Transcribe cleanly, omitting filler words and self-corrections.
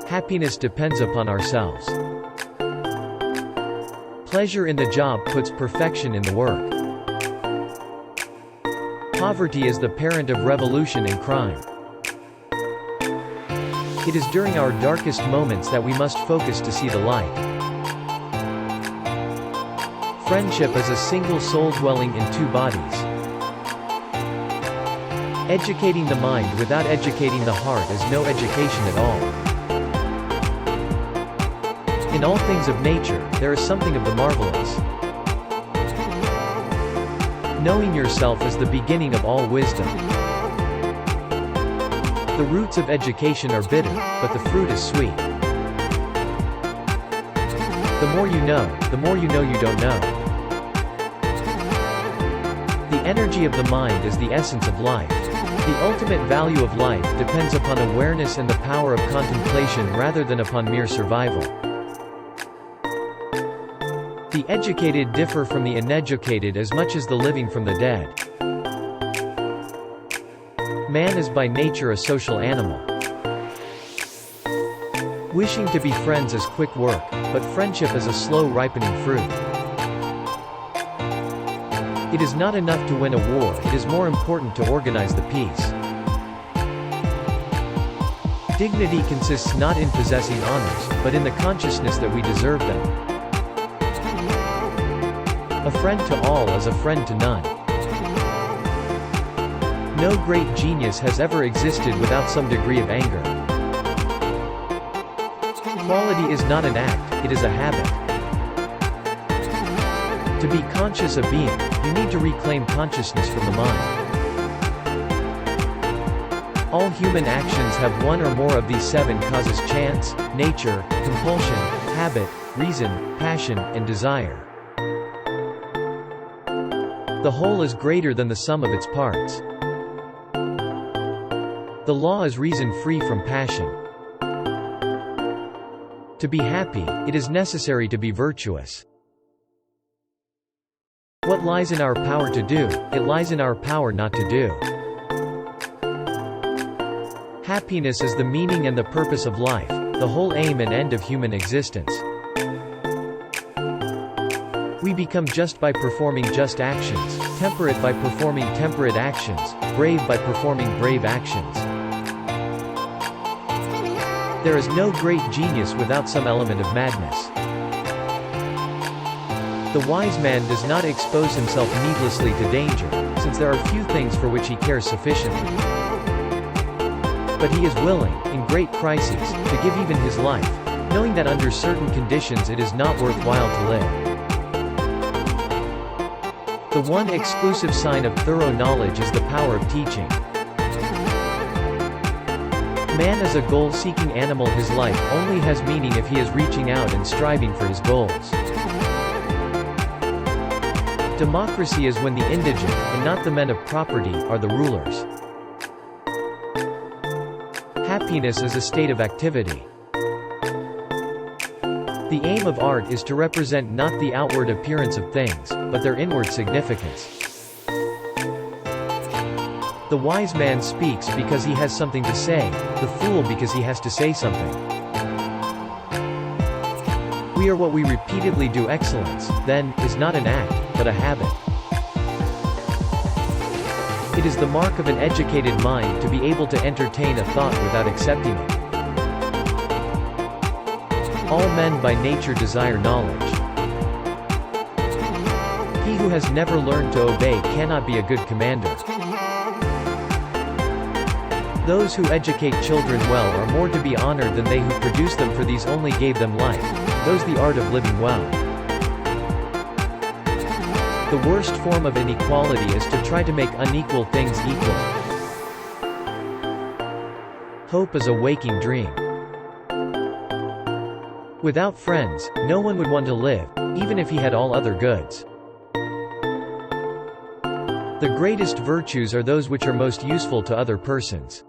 Happiness depends upon ourselves. Pleasure in the job puts perfection in the work. Poverty is the parent of revolution and crime. It is during our darkest moments that we must focus to see the light. Friendship is a single soul dwelling in two bodies. Educating the mind without educating the heart is no education at all. In all things of nature, there is something of the marvelous. Knowing yourself is the beginning of all wisdom. The roots of education are bitter, but the fruit is sweet. The more you know you don't know. The energy of the mind is the essence of life. The ultimate value of life depends upon awareness and the power of contemplation rather than upon mere survival. The educated differ from the uneducated as much as the living from the dead. Man is by nature a social animal. Wishing to be friends is quick work, but friendship is a slow ripening fruit. It is not enough to win a war, it is more important to organize the peace. Dignity consists not in possessing honors, but in the consciousness that we deserve them. A friend to all is a friend to none. No great genius has ever existed without some degree of anger. Quality is not an act, it is a habit. To be conscious of being, you need to reclaim consciousness from the mind. All human actions have one or more of these seven causes: chance, nature, compulsion, habit, reason, passion, and desire. The whole is greater than the sum of its parts. The law is reason free from passion. To be happy, it is necessary to be virtuous. What lies in our power to do, it lies in our power not to do. Happiness is the meaning and the purpose of life, the whole aim and end of human existence. We become just by performing just actions, temperate by performing temperate actions, brave by performing brave actions. There is no great genius without some element of madness. The wise man does not expose himself needlessly to danger, since there are few things for which he cares sufficiently. But he is willing, in great crises, to give even his life, knowing that under certain conditions it is not worthwhile to live. The one exclusive sign of thorough knowledge is the power of teaching. Man is a goal-seeking animal. His life only has meaning if he is reaching out and striving for his goals. Democracy is when the indigent, and not the men of property, are the rulers. Happiness is a state of activity. The aim of art is to represent not the outward appearance of things, but their inward significance. The wise man speaks because he has something to say, the fool because he has to say something. We are what we repeatedly do. Excellence, then, is not an act, but a habit. It is the mark of an educated mind to be able to entertain a thought without accepting it. All men by nature desire knowledge. He who has never learned to obey cannot be a good commander. Those who educate children well are more to be honored than they who produce them, for these only gave them life, those the art of living well. The worst form of inequality is to try to make unequal things equal. Hope is a waking dream. Without friends, no one would want to live, even if he had all other goods. The greatest virtues are those which are most useful to other persons.